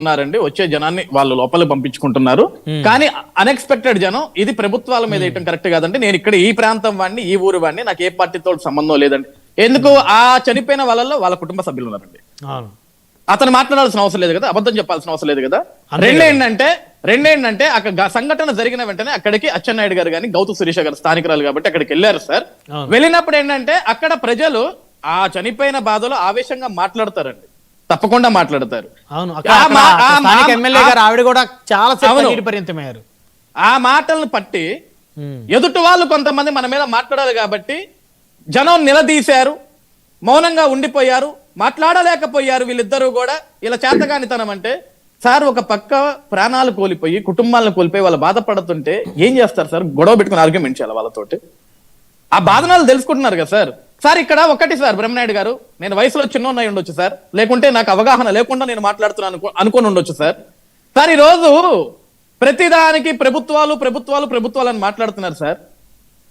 ఉన్నారండి, వచ్చే జనాన్ని వాళ్ళు లోపలికి పంపించుకుంటున్నారు. కానీ అన్ఎక్స్పెక్టెడ్ జనం, ఇది ప్రభుత్వాల మీద వేయటం కరెక్ట్ కాదండి. నేను ఇక్కడ ఈ ప్రాంతం వాడిని, ఈ ఊరు వాడిని, నాకు ఏ పార్టీతో సంబంధం లేదండి. ఎందుకు ఆ చనిపోయిన వాళ్ళలో వాళ్ళ కుటుంబ సభ్యులు ఉన్నారండి. అతను మాట్లాడాల్సిన అవసరం లేదు కదా, అబద్ధం చెప్పాల్సిన అవసరం లేదు కదా. రెండేంటంటే అక్కడ సంఘటన జరిగిన వెంటనే అక్కడికి అచ్చెన్నాయుడు గారు కానీ గౌతు శిరీష గారు స్థానికురాలు కాబట్టి అక్కడికి వెళ్ళారు సార్. వెళ్ళినప్పుడు ఏంటంటే అక్కడ ప్రజలు ఆ చనిపోయిన బాధలో ఆవేశంగా మాట్లాడతారండి, తప్పకుండా మాట్లాడతారు. ఆ మాటలను పట్టి ఎదుటి వాళ్ళు కొంతమంది మన మీద మాట్లాడారు కాబట్టి జనం నిలదీశారు, మౌనంగా ఉండిపోయారు, మాట్లాడలేకపోయారు. వీళ్ళిద్దరూ కూడా ఇలా చేతగానితనం అంటే సార్, ఒక పక్క ప్రాణాలు కోల్పోయి కుటుంబాలను కోల్పోయి వాళ్ళు బాధపడుతుంటే ఏం చేస్తారు సార్? గొడవ పెట్టుకుని ఆర్గ్యుమెంట్ చేయాలి వాళ్ళతోటి. ఆ బాధనాలు తెలుసుకుంటున్నారు కదా సార్. సార్ ఇక్కడ ఒకటి సార్, బ్రహ్మనాయుడు గారు, నేను వయసులో చిన్న ఉండొచ్చు సార్, లేకుంటే నాకు అవగాహన లేకుండా నేను మాట్లాడుతున్నాను అనుకుని ఉండొచ్చు సార్. సార్, ఈ రోజు ప్రతిదానికి ప్రభుత్వాలు అని మాట్లాడుతున్నారు సార్.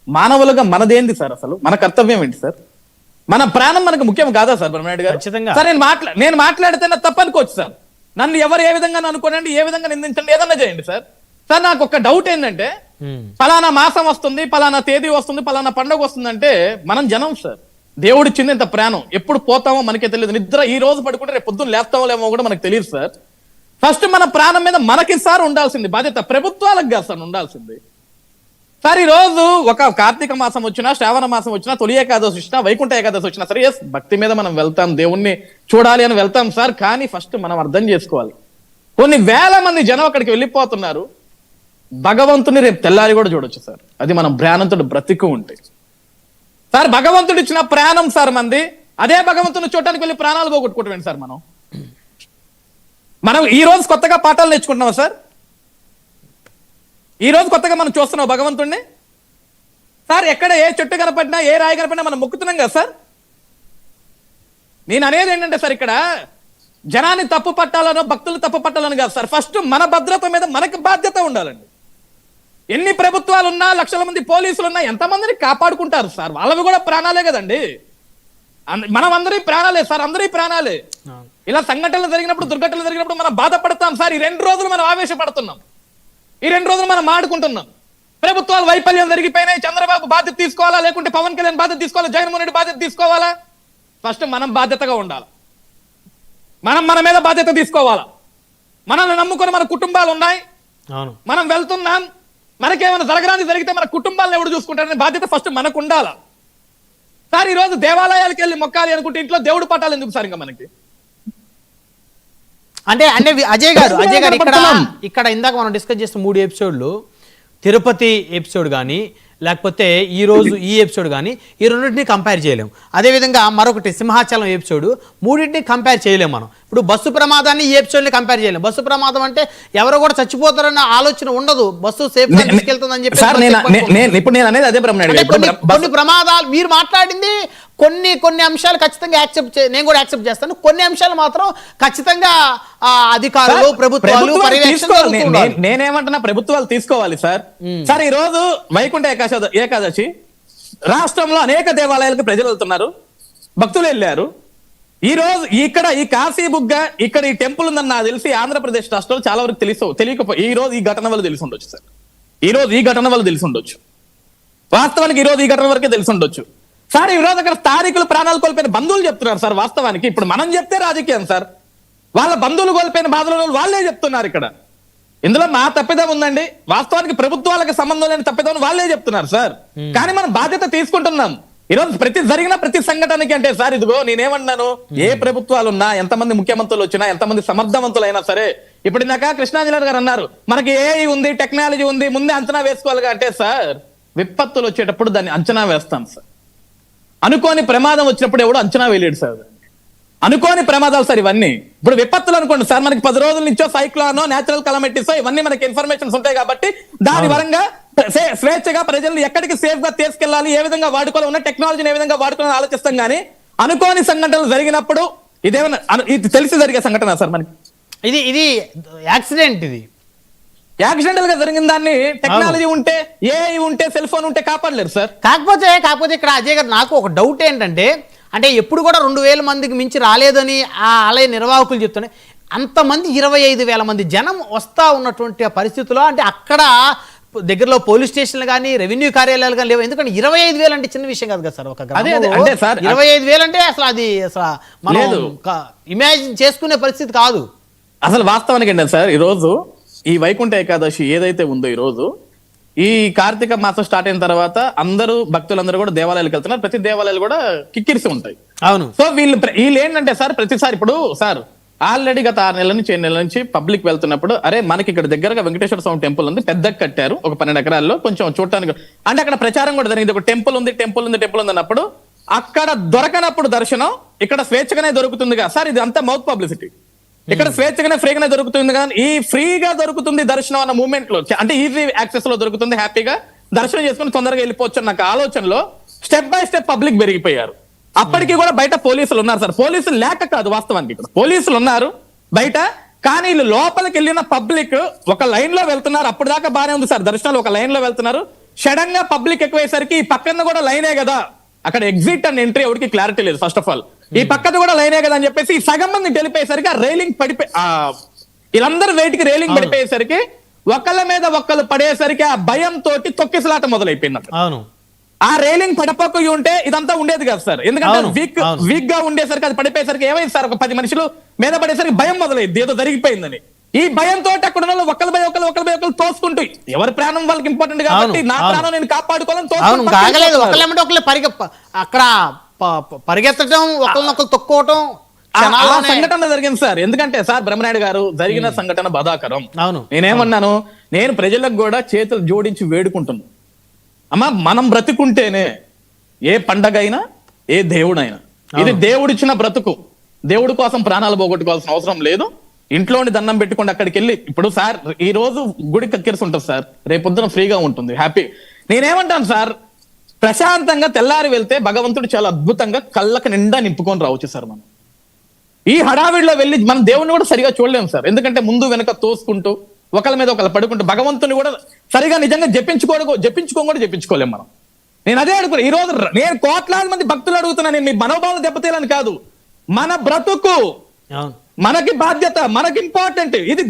మానవులుగా మనదేంది సార్? అసలు మన కర్తవ్యం ఏంటి సార్? మన ప్రాణం మనకు ముఖ్యం కాదా సార్ బ్రహ్మనాయుడు గారు? సార్, నేను మాట్లాడితే నాకు తప్పనుకోవచ్చు సార్. నన్ను ఎవరు ఏ విధంగా అనుకోనండి, ఏ విధంగా నిందించండి, ఏదన్నా చేయండి సార్. సార్, నాకు ఒక డౌట్ ఏంటంటే, పలానా మాసం వస్తుంది, పలానా తేదీ వస్తుంది, పలానా పండుగ వస్తుందంటే మనం జనం సార్. దేవుడిచ్చింది ఇంత ప్రాణం, ఎప్పుడు పోతామో మనకే తెలియదు. నిద్ర ఈ రోజు పడుకుంటే రేపు పొద్దున్న లేస్తామో లేమో కూడా మనకు తెలియదు సార్. ఫస్ట్ మన ప్రాణం మీద మనకి సార్ ఉండాల్సింది బాధ్యత, ప్రభుత్వాలకు కాదు సార్ ఉండాల్సింది. సార్, ఈ రోజు ఒక కార్తీక మాసం వచ్చినా, శ్రావణ మాసం వచ్చినా, తొలి ఏకాదశి వచ్చినా, వైకుంఠ ఏకాదశి వచ్చినా సరే, ఎస్ భక్తి మీద మనం వెళ్తాం, దేవుణ్ణి చూడాలి అని వెళ్తాం సార్. కానీ ఫస్ట్ మనం అర్థం చేసుకోవాలి, కొన్ని వేల మంది జనం అక్కడికి వెళ్ళిపోతున్నారు. భగవంతుని రేపు తెల్లారి కూడా చూడొచ్చు సార్, అది మనం ప్రాణంతో బ్రతికు ఉంటే. సార్, భగవంతుడు ఇచ్చిన ప్రాణం సార్ మంది, అదే భగవంతుని చూడటానికి వెళ్ళి ప్రాణాలు పోగొట్టుకుంటాం సార్. మనం ఈ రోజు కొత్తగా పాఠాలు నేర్చుకుంటున్నాం సార్. ఈ రోజు కొత్తగా మనం చూస్తున్నాం భగవంతుడిని సార్. ఎక్కడ ఏ చెట్టు కనపడినా, ఏ రాయి కనపడినా మనం మొక్కుతున్నాం కదా సార్. నేను అనేది ఏంటంటే సార్, ఇక్కడ జనాన్ని తప్పు పట్టాలనో భక్తులు తప్పు పట్టాలని కాదు సార్. ఫస్ట్ మన భద్రత మీద మనకు బాధ్యత ఉండాలండి. ఎన్ని ప్రభుత్వాలు ఉన్నా, లక్షల మంది పోలీసులు ఉన్నా, ఎంతమందిని కాపాడుకుంటారు సార్? వాళ్ళవి కూడా ప్రాణాలే కదండి. మనం అందరి ప్రాణాలే సార్, అందరి ప్రాణాలే. ఇలా సంఘటనలు జరిగినప్పుడు, దుర్ఘటనలు జరిగినప్పుడు మనం బాధపడతాం సార్. ఈ 2 రోజులు మనం ఆవేశపడుతున్నాం, ఈ 2 రోజులు మనం ఆడుకుంటున్నాం. ప్రభుత్వాలు వైఫల్యం జరిగిపోయినాయి, చంద్రబాబు బాధ్యత తీసుకోవాలా, లేకుంటే పవన్ కళ్యాణ్ బాధ్యత తీసుకోవాలా, జగన్మోహన్ రెడ్డి బాధ్యత తీసుకోవాలా? ఫస్ట్ మనం బాధ్యతగా ఉండాలి, మన మీద బాధ్యత తీసుకోవాలా. మనల్ని నమ్ముకొని మన కుటుంబాలు ఉన్నాయి, మనం వెళ్తున్నాం. మనకేమైనా జరగరాని జరిగితే మన కుటుంబాలను ఎవడు చూసుకుంటారనే బాధ్యత ఫస్ట్ మనకు ఉండాలా సార్. ఈ రోజు దేవాలయాలకు వెళ్ళి మొక్కాలి అనుకుంటే ఇంట్లో దేవుడు పట్టాలి ఎందుకు సార్? ఇంకా మనకి అంటే అజయ్ గారు ఇక్కడ ఇందాక మనం డిస్కస్ చేసిన 3 ఎపిసోడ్లు, తిరుపతి ఎపిసోడ్ కానీ, లేకపోతే ఈ రోజు ఈ ఎపిసోడ్ కానీ, ఈ రెండింటిని కంపేర్ చేయలేము. అదేవిధంగా మరొకటి సింహాచలం ఎపిసోడ్, మూడింటిని కంపేర్ చేయలేము మనం. ఇప్పుడు బస్సు ప్రమాదాన్ని ఈ ఎపిసోడ్ని కంపేర్ చేయలేము. బస్సు ప్రమాదం అంటే ఎవరు కూడా చచ్చిపోతారన్న ఆలోచన ఉండదు, బస్సు సేఫ్ గా తీసుకెళ్తుందని చెప్పి. కొన్ని ప్రమాదాలు మీరు మాట్లాడింది, కొన్ని అంశాలు ఖచ్చితంగా నేను కూడా యాక్సెప్ట్ చేస్తాను. కొన్ని అంశాలు మాత్రం ఖచ్చితంగా అధికారులు, ప్రభుత్వాలు నేనేమంటున్నా, ప్రభుత్వాలు తీసుకోవాలి సార్. సార్, ఈ రోజు వైకుంఠ ఏకాదశి రాష్ట్రంలో అనేక దేవాలయాలకు ప్రజలు వెళ్తున్నారు, భక్తులు వెళ్ళారు. ఈ రోజు ఇక్కడ ఈ కాశీ బుగ్గ, ఇక్కడ ఈ టెంపుల్ ఉందని నాకు తెలిసి ఆంధ్రప్రదేశ్ రాష్ట్రంలో చాలా వరకు తెలియకపోయి ఈ రోజు ఈ ఘటన వల్ల తెలిసి ఉండొచ్చు సార్. ఈ రోజు ఈ ఘటన వల్ల తెలిసి ఉండొచ్చు, వాస్తవానికి ఈ రోజు ఈ ఘటన వరకే తెలిసి ఉండొచ్చు సార్. ఈ రోజు అక్కడ స్థానికులు ప్రాణాలు కోల్పోయిన బంధువులు చెప్తున్నారు సార్. వాస్తవానికి ఇప్పుడు మనం చెప్తే రాజకీయం సార్, వాళ్ళ బంధువులు కోల్పోయిన బాధలు వాళ్ళే చెప్తున్నారు. ఇక్కడ ఇందులో మా తప్పిదం ఉందండి, వాస్తవానికి ప్రభుత్వాలకు సంబంధం లేని తప్పిదం వాళ్ళే చెప్తున్నారు సార్. కానీ మనం బాధ్యత తీసుకుంటున్నాం. ఈ రోజు జరిగిన ప్రతి సంఘటనకి అంటే సార్, ఇదిగో నేనేమన్నాను, ఏ ప్రభుత్వాలు ఉన్నా, ఎంతమంది ముఖ్యమంత్రులు వచ్చినా, ఎంతమంది సమర్థవంతులైనా సరే, ఇప్పుడు ఇందాక కృష్ణాంజలి గారు అన్నారు మనకి ఏఐ ఉంది, టెక్నాలజీ ఉంది, ముందే అంచనా వేసుకోవాలిగా అంటే సార్, విపత్తులు వచ్చేటప్పుడు దాన్ని అంచనా వేస్తాం సార్. అనుకోని ప్రమాదం వచ్చినప్పుడు ఎవడు అంచనా వేయలేడు సార్. అనుకోని ప్రమాదాలు సార్ ఇవన్నీ. ఇప్పుడు విపత్తులు అనుకోండి సార్, మనకి 10 రోజుల నుంచో సైక్లోనో, నేచురల్ కలమిటీసో ఇవన్నీ మనకి ఇన్ఫర్మేషన్స్ ఉంటాయి కాబట్టి దాని పరంగా స్వేచ్ఛగా ప్రజలను ఎక్కడికి సేఫ్ గా తీసుకెళ్లాలి, ఏ విధంగా వాడుకోవాలి, ఉన్న టెక్నాలజీని ఏ విధంగా వాడుకోవాలని ఆలోచిస్తాం. కానీ అనుకోని సంఘటనలు జరిగినప్పుడు ఇదేమన్నా ఇది తెలిసి జరిగే సంఘటన సార్ మనకి? ఇది యాక్సిడెంట్, ఇది యాక్సిడెంటల్ గా జరిగిన దాన్ని టెక్నాలజీ ఉంటే, ఏఐ ఉంటే, సెల్ ఫోన్ ఉంటే కాపాడలేరు సార్. కాకపోతే ఇక్కడ అజయ్ గారు నాకు ఒక డౌట్ ఏంటంటే, అంటే ఎప్పుడు కూడా 2000 మందికి మించి రాలేదని ఆ ఆలయ నిర్వాహకులు చెప్తున్నాయి. అంతమంది 25,000 మంది జనం వస్తా ఉన్నటువంటి ఆ పరిస్థితిలో, అంటే అక్కడ దగ్గరలో పోలీస్ స్టేషన్లు కానీ రెవెన్యూ కార్యాలయాలు కానీ లేవు. ఎందుకంటే 25,000 అంటే చిన్న విషయం కాదు కదా సార్. ఒక అదే అంటే సార్ 25,000 అంటే అసలు అది మనం ఇమాజిన్ చేసుకునే పరిస్థితి కాదు. అసలు వాస్తవానికి ఏంటంటే సార్, ఈ రోజు ఈ వైకుంఠ ఏకాదశి ఏదైతే ఉందో, ఈ రోజు ఈ కార్తీక మాసం స్టార్ట్ అయిన తర్వాత అందరూ భక్తులందరూ కూడా దేవాలయాలకు వెళ్తున్నారు. ప్రతి దేవాలయాలు కూడా కిక్కిరిసి ఉంటాయి. అవును. సో వీళ్ళు ఏంటంటే సార్, ప్రతిసారి ఇప్పుడు సార్ ఆల్రెడీ గత 6 నెలల నుంచి 7 నెలల నుంచి పబ్లిక్ వెళ్తున్నప్పుడు, అరే మనకి ఇక్కడ దగ్గరగా వెంకటేశ్వర స్వామి టెంపుల్ ఉంది, పెద్దగా కట్టారు, ఒక 12 ఎకరాల్లో, కొంచెం చూడటానికి అంటే అక్కడ ప్రచారం కూడా జరిగింది, ఒక టెంపుల్ ఉంది అన్నప్పుడు అక్కడ దొరకనప్పుడు దర్శనం ఇక్కడ స్వేచ్ఛగానే దొరుకుతుందిగా సార్. ఇది అంతా మౌత్ పబ్లిసిటీ. ఇక్కడ స్వేచ్ఛగానే ఫ్రీగానే దొరుకుతుంది కదా. ఈ ఫ్రీగా దొరుకుతుంది దర్శనం అన్న మూమెంట్ లో, అంటే ఈజీ యాక్సెస్ లో దొరుకుతుంది, హ్యాపీగా దర్శనం చేసుకుని తొందరగా వెళ్ళిపోవచ్చు నాకు ఆలోచనలో స్టెప్ బై స్టెప్ పబ్లిక్ పెరిగిపోయారు. అప్పటికి కూడా బయట పోలీసులు ఉన్నారు సార్. పోలీసులు లేక కాదు, వాస్తవానికి ఇక్కడ పోలీసులు ఉన్నారు బయట, కానీ వీళ్ళు లోపలికి వెళ్ళిన పబ్లిక్ ఒక లైన్ లో వెళ్తున్నారు. అప్పుడు దాకా బానే ఉంది సార్, దర్శనాలు ఒక లైన్ లో వెళ్తున్నారు. సడన్ గా పబ్లిక్ ఎక్కువయ్యేసరికి ఈ పక్కన కూడా లైనే కదా, అక్కడ ఎగ్జిట్ అండ్ ఎంట్రీ ఎవరికి క్లారిటీ లేదు. ఫస్ట్ ఆఫ్ ఆల్ ఈ పక్కన కూడా లైనే కదా అని చెప్పేసి ఈ సగం మంది వెళ్ళిపోయేసరికి ఆ రైలింగ్ వీళ్ళందరూ వెయిట్ కి రైలింగ్ పడిపోయేసరికి ఒకళ్ళ మీద ఒకళ్ళు పడేసరికి ఆ భయంతో తొక్కిసలాట మొదలైపోయింది. అవును. ఆ రైలింగ్ పడపోయి ఉంటే ఇదంతా ఉండేది కదా సార్. ఎందుకంటే వీక్ గా ఉండేసరికి అది పడిపోయేసరికి ఏమైంది సార్, ఒక 10 మనుషులు మీద పడేసరికి భయం మొదలైంది, ఏదో జరిగిపోయిందని. ఈ భయంతో అక్కడ ఉన్న ఒకళ్ళ భయ ఒకళ్ళు తోసుకుంటూ, ఎవరి ప్రాణం వాళ్ళకి ఇంపార్టెంట్ కాబట్టి నా ప్రాణం నేను కాపాడుకోవాలని అక్కడ పరిగెత్తడం, ఒకరినొకరు తొక్కోవటం సంఘటన జరిగింది సార్. ఎందుకంటే సార్ బ్రహ్మనాయుడు గారు జరిగిన సంఘటన బాధాకరం. అవును. నేనేమన్నాను, నేను ప్రజలకు కూడా చేతులు జోడించి వేడుకుంటున్నాను, అమ్మా మనం బ్రతుకుంటేనే ఏ పండగ అయినా ఏ దేవుడైనా, ఇది దేవుడిచ్చిన బ్రతుకు, దేవుడి కోసం ప్రాణాలు పోగొట్టుకోవాల్సిన అవసరం లేదు. ఇంట్లోని దండం పెట్టుకోండి, అక్కడికి వెళ్ళి. ఇప్పుడు సార్ ఈ రోజు గుడి కక్కిరిసి ఉంటుంది సార్, రేపొద్దున ఫ్రీగా ఉంటుంది, హ్యాపీ. నేనేమంటాను సార్, ప్రశాంతంగా తెల్లారి వెళ్తే భగవంతుడు చాలా అద్భుతంగా కళ్ళకి నిండా నింపుకొని రావచ్చు సార్. మనం ఈ హడావిడిలో వెళ్ళి మనం దేవుని కూడా సరిగా చూడలేము సార్. ఎందుకంటే ముందు వెనక తోసుకుంటూ ఒకళ్ళ మీద ఒకళ్ళు పడుకుంటూ భగవంతుని కూడా సరిగా నిజంగా జపించుకోలేము మనం. నేను అదే అడుగుతున్నా, ఈ రోజు నేను కోట్లాది మంది భక్తులు అడుగుతున్నా, నేను మీ మనోభావాలు దెబ్బతీయాలని కాదు, మన బ్రతుకు మనకి బాధ్యత, మనకి ఇంపార్టెంట్. ఇది